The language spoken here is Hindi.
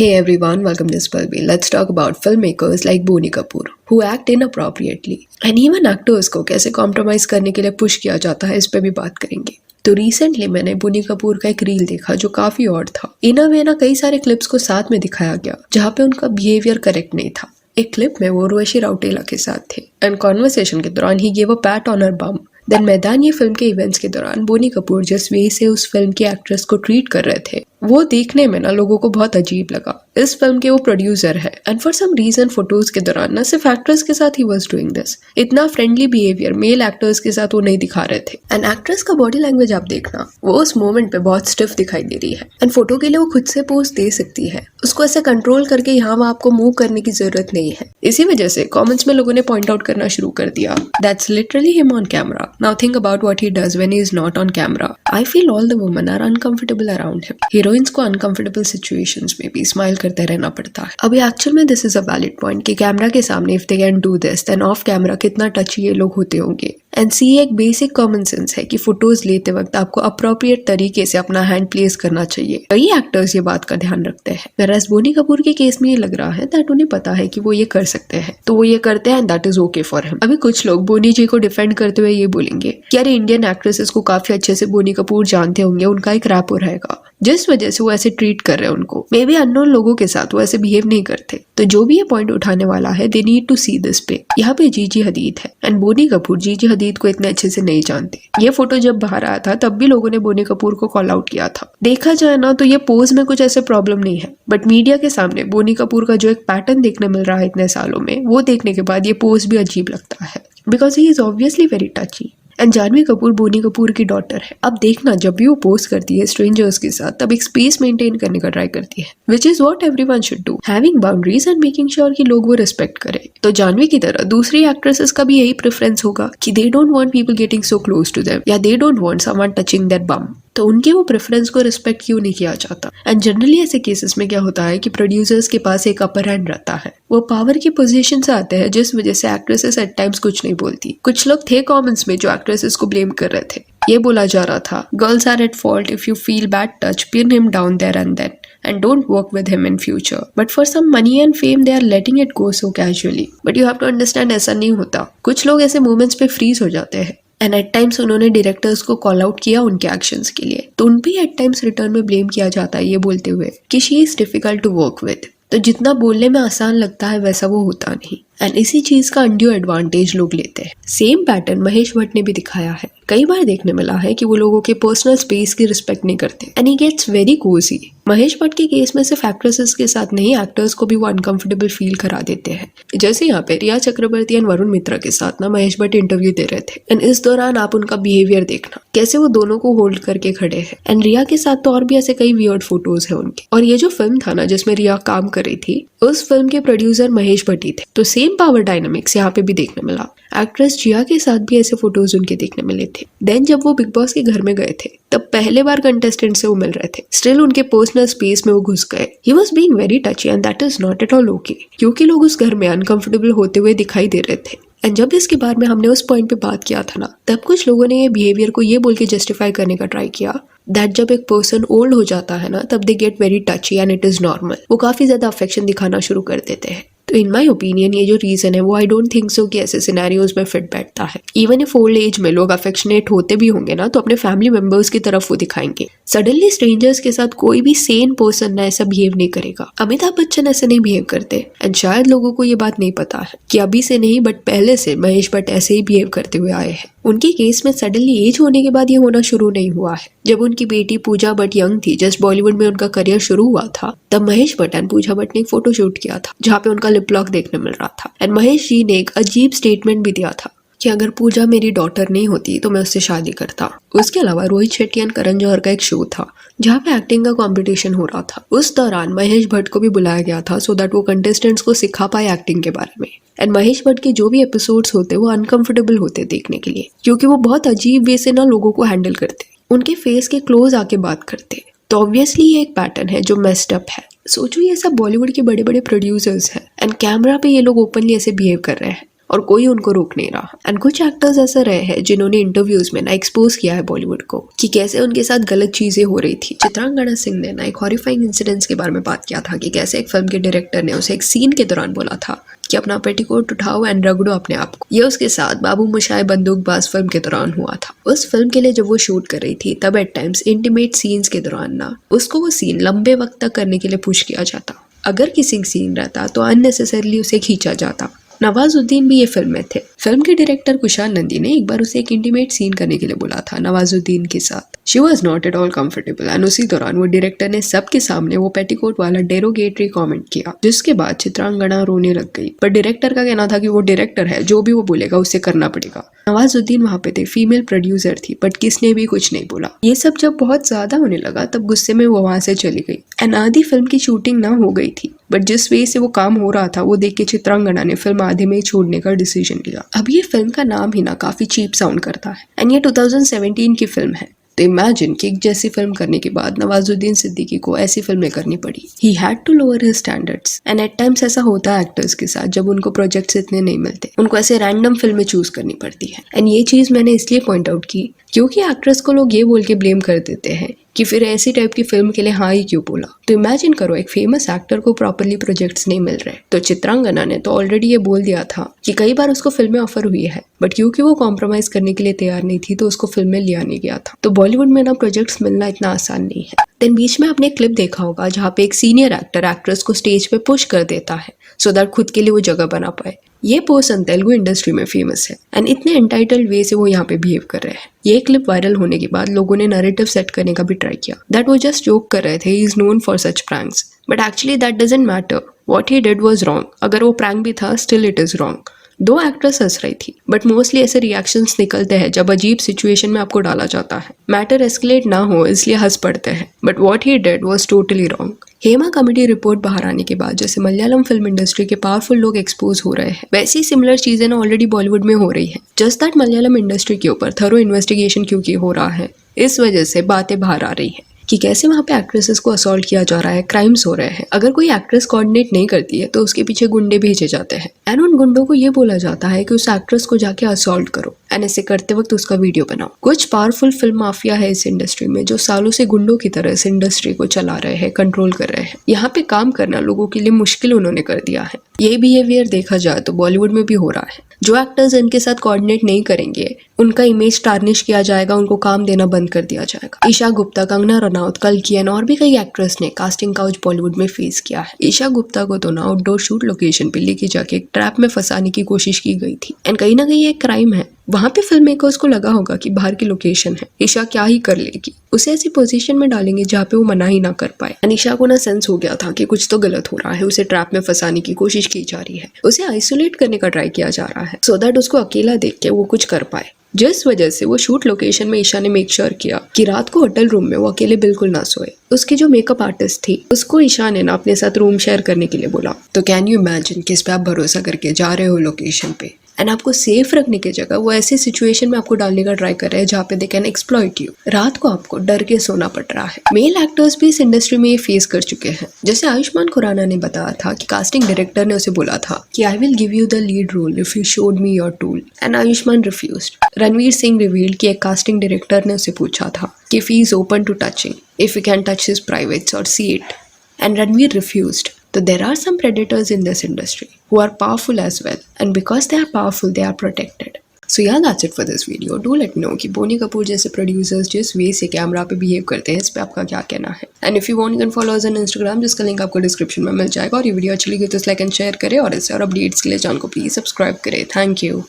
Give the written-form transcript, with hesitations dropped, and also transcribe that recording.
Hey everyone, welcome to Spalby. Let's talk about filmmakers like Boney Kapoor who act inappropriately and even actors को कैसे कॉम्प्रोमाइज करने के लिए पुश किया जाता है, इस पे भी बात करेंगे। तो रिसेंटली मैंने बोनी कपूर का एक रील देखा जो काफी ऑड था। इन वे ना कई सारे क्लिप्स को साथ में दिखाया गया जहाँ पे उनका बिहेवियर करेक्ट नहीं था। एक क्लिप में वो उर्वशी राउटेला के साथ थे एंड कॉन्वर्सेशन के दौरान he gave a pat on her bum. Then Maidaan ये फिल्म के इवेंट्स के दौरान बोनी कपूर जिस वे से उस फिल्म की एक्ट्रेस को ट्रीट कर रहे थे वो देखने में ना लोगों को बहुत अजीब लगा। इस फिल्म के वो प्रोड्यूसर है and for some reason photos के दौरान न सिर्फ एक्ट्रेस के साथ ही वाज डूइंग दिस। इतना फ्रेंडली बिहेवियर मेल एक्टर्स के साथ वो नहीं दिखा रहे थे एंड एक्ट्रेस का बॉडी लैंग्वेज आप देखना, वो उस मोमेंट पे बहुत स्टिफ दिखाई दे रही है एंड फोटो के लिए वो खुद से पोज दे सकती है, उसको ऐसे कंट्रोल करके यहाँ वहाँ आपको मूव करने की जरूरत नहीं है। इसी वजह से कॉमेंट्स में लोगों ने पॉइंट आउट करना शुरू कर दिया, that's literally him on camera, now think about what he does when he is not on camera. I feel all the women are uncomfortable around him. Heroines को अनकंफर्टेबल सिचुएशंस में भी स्माइल करते रहना पड़ता है। अभी एक्चुअल में this is a valid point कि कैमरा के सामने if they can do this then off camera कितना टची ये लोग होते होंगे। एंड सी एक बेसिक कॉमन सेंस है कि फोटोज लेते वक्त आपको अप्रोप्रिएट तरीके से अपना हैंड प्लेस करना चाहिए। कई एक्टर्स ये बात का ध्यान रखते हैं, वैराज बोनी कपूर के केस में ये लग रहा है दैट उन्हें पता है कि वो ये कर सकते हैं तो वो ये करते हैं, that is okay for him. अभी कुछ लोग बोनी जी को डिफेंड करते हुए ये बोलेंगे कि यार इंडियन एक्ट्रेसेस को काफी अच्छे से बोनी कपूर जानते होंगे, उनका एक रैपो रहेगा जिस वजह से वो ऐसे ट्रीट कर रहे हैं उनको। मे बी अननोन लोगों के साथ वो ऐसे बिहेव नहीं करते। तो जो भी ये पॉइंट उठाने वाला है they need to see this पे। यहाँ पे जीजी हदीद है एंड बोनी कपूर जीजी हदीद को इतने अच्छे से नहीं जानते। ये फोटो जब बाहर आया था तब भी लोगों ने बोनी कपूर को कॉल आउट किया था। देखा जाए ना तो ये पोज में कुछ ऐसे प्रॉब्लम नहीं है, बट मीडिया के सामने बोनी कपूर का जो एक पैटर्न देखने मिल रहा है इतने सालों में, वो देखने के बाद ये पोज भी अजीब लगता है because he is obviously very touchy. And Janhvi Kapoor Boney Kapoor की डॉटर है। अब देखना जब भी वो पोस्ट करती है स्ट्रेंजर्स के साथ तब एक स्पेस मेंटेन करने का ट्राई करती है, which is what everyone should do, having boundaries and making sure कि लोग वो रिस्पेक्ट करें। तो जानवी की तरह दूसरी एक्ट्रेसेस का भी यही प्रेफरेंस होगा कि they don't want people getting so close to them या they don't want someone touching their bum. तो उनके वो प्रेफरेंस को रिस्पेक्ट क्यों नहीं किया जाता। एंड जनरली ऐसे केसेस में क्या होता है कि प्रोड्यूसर्स के पास एक अपर हैंड रहता है, वो पावर की पोजीशन से आते हैं जिस वजह से एक्ट्रेसेस एट टाइम्स कुछ नहीं बोलती। कुछ लोग थे कमेंट्स में जो एक्ट्रेसेस को ब्लेम कर रहे थे। ये बोला जा रहा था girls are at fault, if you feel bad touch pin him down there and then and don't work with him in future. But for some money and fame they are letting it go so casually. But you have to understand ऐसा नहीं होता। कुछ लोग ऐसे मोमेंट्स पे फ्रीज हो जाते हैं एंड एट टाइम्स उन्होंने डायरेक्टर्स को कॉल आउट किया उनके एक्शंस के लिए, तो उन भी एट टाइम्स रिटर्न में ब्लेम किया जाता है ये बोलते हुए कि she is difficult to work with. तो जितना बोलने में आसान लगता है वैसा वो होता नहीं एंड इसी चीज का अनड्यू एडवांटेज लोग लेते हैं। सेम पैटर्न महेश भट्ट ने भी दिखाया है। कई बार देखने मिला है कि वो लोगों के पर्सनल स्पेस की रिस्पेक्ट नहीं करते and he gets very cosy. Mahesh Bhatt के केस में सिर्फ एक्ट्रेसेस के साथ नहीं, एक्टर्स को भी वो अनकंफर्टेबल फील करा देते हैं। जैसे यहाँ पे रिया चक्रवर्ती एंड वरुण मित्रा के साथ ना महेश भट्ट इंटरव्यू दे रहे थे एंड इस दौरान आप उनका बिहेवियर देखना, कैसे वो दोनों को होल्ड करके खड़े हैं। एंड रिया के साथ तो और भी ऐसे कई वियर्ड फोटोज है उनके। और ये जो फिल्म था ना जिसमें रिया काम कर रही थी, उस फिल्म के प्रोड्यूसर महेश भट्ट थे। तो सेम पावर डायनामिक्स यहाँ पे भी देखने मिला। एक्ट्रेस जिया के साथ भी ऐसे फोटोज उनके देखने मिले थे। देन जब वो बिग बॉस के घर में गए थे तब पहले बार कंटेस्टेंट से वो मिल रहे थे, स्टिल उनके पर्सनल स्पेस में वो घुस गए। He was being very touchy and that is not at all okay, क्योंकि लोग उस घर में अनकंफर्टेबल होते हुए दिखाई दे रहे थे। एंड जब इसके बारे में हमने उस पॉइंट पे बात किया था ना, तब कुछ लोगों ने ये बिहेवियर को ये बोल के जस्टिफाई करने का ट्राई किया दैट जब एक पर्सन ओल्ड हो जाता है ना तब they get very touchy and it is normal, वो काफी ज्यादा अफेक्शन दिखाना शुरू कर देते हैं। तो इन माई ओपिनियन ये जो रीजन है वो आई डोंट थिंक सो कि ऐसे सिनेरियोज में फिट बैठता है। इवन इफ ओल्ड एज में लोग अफेक्शनेट होते भी होंगे ना तो अपने फैमिली मेंबर्स की तरफ वो दिखाएंगे। सडनली स्ट्रेंजर्स के साथ कोई भी सेन पर्सन ना ऐसा बिहेव नहीं करेगा। अमिताभ बच्चन ऐसे नहीं बिहेव करते एंड शायद लोगों को ये बात नहीं पता है कि अभी से नहीं बट पहले से महेश भट्ट ऐसे ही बिहेव करते हुए आए हैं। उनके केस में सडनली एज होने के बाद ये होना शुरू नहीं हुआ है। जब उनकी बेटी पूजा भट्ट यंग थी, जस्ट बॉलीवुड में उनका करियर शुरू हुआ था, तब महेश भट्ट एंड पूजा भट्ट ने एक फोटो शूट किया था जहाँ पे उनका लिप लॉक देखने मिल रहा था एंड महेश जी ने एक अजीब स्टेटमेंट भी दिया था कि अगर पूजा मेरी डॉटर नहीं होती तो मैं उससे शादी करता। उसके अलावा रोहित शेट्टी एंड करण जौहर का एक शो था जहाँ पे एक्टिंग का कंपटीशन हो रहा था। उस दौरान महेश भट्ट को भी बुलाया गया था सो दैट वो कंटेस्टेंट्स को सिखा पाए एक्टिंग के बारे में। एंड महेश भट्ट के जो भी एपिसोड्स होते वो अनकंफर्टेबल होते देखने के लिए, क्योंकि वो बहुत अजीब वे से ना लोगों को हैंडल करते, उनके फेस के क्लोज आके बात करते। तो ऑब्वियसली ये एक पैटर्न है जो मेस्ड अप है। सोचो ये सब बॉलीवुड के बड़े बड़े प्रोड्यूसर्स हैं एंड कैमरा पे ये लोग ओपनली ऐसे बिहेव कर रहे हैं और कोई उनको रोक नहीं रहा। एंड कुछ एक्टर्स ऐसे रहे हैं जिन्होंने इंटरव्यूज में ना एक्सपोज किया है बॉलीवुड को कि कैसे उनके साथ गलत चीजें हो रही थी। चित्रांगना सिंह ने ना एक हॉरिफाइंग इंसिडेंट्स के बारे में बात किया था कि कैसे एक फिल्म के डायरेक्टर ने उसे एक सीन के दौरान बोला था कि अपना पेटीकोट उठाओ एंड रगड़ो अपने आप को। ये उसके साथ बाबू मोशाय बंदूकबाज फिल्म के दौरान हुआ था। उस फिल्म के लिए जब वो शूट कर रही थी तब एट टाइम्स इंटीमेट सीन्स के दौरान ना उसको वो सीन लंबे वक्त तक करने के लिए पुश किया जाता। अगर किसी सीन रहता तो अननेसेसरली उसे खींचा जाता। नवाजुद्दीन भी ये फिल्म में थे। फिल्म के डायरेक्टर कुशाल नंदी ने एक बार उसे एक इंटीमेट सीन करने के लिए बोला था नवाजुद्दीन के साथ। She was not at all comfortable and उसी दौरान वो डायरेक्टर ने सबके सामने वो पेटीकोट वाला डेरोगेटरी कमेंट किया, जिसके बाद चित्रांगना रोने लग गई। पर डायरेक्टर का कहना था कि वो डायरेक्टर है, जो भी वो बोलेगा उसे करना पड़ेगा। नवाजुद्दीन वहाँ पे थे, फीमेल प्रोड्यूसर थी, बट किसने भी कुछ नहीं बोला। ये सब जब बहुत ज्यादा होने लगा तब गुस्से में वो वहां से चली गई। एंड आधी फिल्म की शूटिंग ना हो गई थी, बट जिस वे से वो काम हो रहा था वो देख के चित्रांगना ने फिल्म आधे में ही छोड़ने का डिसीजन लिया। अब ये फिल्म का नाम ही ना काफी चीप साउंड करता है एंड ये 2017 की फिल्म है। तो इमेजिन कि एक जैसी फिल्म करने के बाद नवाजुद्दीन सिद्दीकी को ऐसी फिल्में करनी पड़ी। He had to lower his standards and at times ऐसा होता है एक्टर्स के साथ जब उनको प्रोजेक्ट्स इतने नहीं मिलते, उनको ऐसे रैंडम फिल्में चूज करनी पड़ती है। एंड ये चीज मैंने इसलिए पॉइंट आउट की क्योंकि एक्ट्रेस को लोग ये बोल के ब्लेम कर देते हैं कि फिर ऐसी टाइप की फिल्म के लिए हाँ ही क्यों बोला। तो इमेजिन करो एक फेमस एक्टर को प्रॉपरली प्रोजेक्ट्स नहीं मिल रहे। तो चित्रांगना ने तो ऑलरेडी ये बोल दिया था कि कई बार उसको फिल्में ऑफर हुई है, बट क्योंकि वो कॉम्प्रोमाइज करने के लिए तैयार नहीं थी तो उसको फिल्में लिया नहीं गया था। तो बॉलीवुड में ना प्रोजेक्ट्स मिलना इतना आसान नहीं है। देन बीच में आपने क्लिप देखा होगा जहाँ पे एक सीनियर एक्टर एक्ट्रेस को स्टेज पे पुश कर देता है सो दैट खुद के लिए वो जगह बना पाए। ये पर्सन तेलुगु इंडस्ट्री में फेमस है एंड इतने एंटाइटल्ड वे से वो यहाँ पे बिहेव कर रहे हैं। ये क्लिप वायरल होने के बाद लोगों ने नैरेटिव सेट करने का भी ट्राई किया दैट वो जस्ट जोक कर रहे थे, he is known for such pranks, but actually that doesn't matter. What he did was wrong. अगर वो प्रैंक भी था स्टिल इट इज रॉन्ग। दो एक्ट्रेस हंस रही थी, बट मोस्टली ऐसे रिएक्शंस निकलते हैं जब अजीब सिचुएशन में आपको डाला जाता है। मैटर एस्केलेट ना हो इसलिए हंस पड़ते हैं, but what he did was totally wrong. Hema committee report बाहर आने के बाद जैसे मलयालम फिल्म इंडस्ट्री के पावरफुल लोग एक्सपोज हो रहे हैं, वैसी सिमिलर चीजें ना ऑलरेडी बॉलीवुड में हो रही है। जस्ट दैट मलयालम इंडस्ट्री के ऊपर थरो इन्वेस्टिगेशन क्योंकि हो रहा है, इस वजह से बातें बाहर आ रही है कि कैसे वहाँ पे एक्ट्रेसेस को असॉल्ट किया जा रहा है, क्राइम्स हो रहे हैं। अगर कोई एक्ट्रेस कोऑर्डिनेट नहीं करती है तो उसके पीछे गुंडे भेजे जाते हैं एंड उन गुंडों को ये बोला जाता है कि उस एक्ट्रेस को जाके असॉल्ट करो एंड ऐसे करते वक्त उसका वीडियो बनाओ। कुछ पावरफुल फिल्म माफिया है इस इंडस्ट्री में जो सालों से गुंडों की तरह इस इंडस्ट्री को चला रहे हैं, कंट्रोल कर रहे हैं। यहाँ पे काम करना लोगों के लिए मुश्किल उन्होंने कर दिया है। ये बिहेवियर देखा जाए तो बॉलीवुड में भी हो रहा है। जो एक्टर्स इनके साथ कोऑर्डिनेट नहीं करेंगे उनका इमेज टार्निश किया जाएगा, उनको काम देना बंद कर दिया जाएगा। ईशा गुप्ता, कंगना रनौत, कल्कियन और भी कई एक्ट्रेस ने कास्टिंग काउच बॉलीवुड में फेस किया है। ईशा गुप्ता को तो ना आउटडोर शूट लोकेशन पे लेके जाके एक ट्रैप में फंसाने की कोशिश की गई थी एंड कहीं ना कहीं एक क्राइम है। वहां पे फिल्म मेकर्स को लगा होगा कि बाहर की लोकेशन है, ईशा क्या ही कर लेगी, उसे ऐसी पोजीशन में डालेंगे जहाँ पे वो मना ही ना कर पाए। ईशा को ना सेंस हो गया था कि कुछ तो गलत हो रहा है, उसे ट्रैप में फंसाने की कोशिश की जा रही है, उसे आइसोलेट करने का ट्राई किया जा रहा है सो दैट उसको अकेला देख के वो कुछ कर पाए। जिस वजह से वो शूट लोकेशन में ईशा ने मेक श्योर किया कि रात को होटल रूम में वो अकेले बिल्कुल ना सोए। उसकी जो मेकअप आर्टिस्ट थी उसको ईशा ने ना अपने साथ रूम शेयर करने के लिए बोला। तो कैन यू इमेजिन किस पे आप भरोसा करके जा रहे हो लोकेशन पे एंड आपको सेफ रखने की जगह वो ऐसी सिचुएशन में आपको डालने का ट्राई कर रहे हैं जहाँ पे दे कैन एक्सप्लॉइट यू। रात को आपको डर के सोना पड़ रहा है। मेल एक्टर्स भी इस इंडस्ट्री में ये फेस कर चुके हैं। जैसे आयुष्मान खुराना ने बताया था कि कास्टिंग डायरेक्टर ने उसे बोला था कि I will give you the lead role if you showed me your tool and Ayushmann refused. Ranveer Singh revealed कि एक कास्टिंग डायरेक्टर ने उसे पूछा था कि if he is open to touching, if you can touch his privates और see it, and Ranveer refused. So there are some predators in this industry who are powerful as well, and because they are powerful, they are protected. So yeah, that's it for this video. Do let me know कि बोनी कपूर जैसे प्रोड्यूसर्स जिस वे से कैमरा पे बिहेव करते हैं इस पे आपका क्या कहना है। And if you want you can follow us on Instagram, जिसका लिंक आपको डिस्क्रिप्शन में मिल जाएगा। और ये वीडियो अच्छी लगी तो लाइक एंड शेयर करें और इससे और अपडेट्स के लिए चैनल को प्लीज सब्सक्राइब करें। Thank you.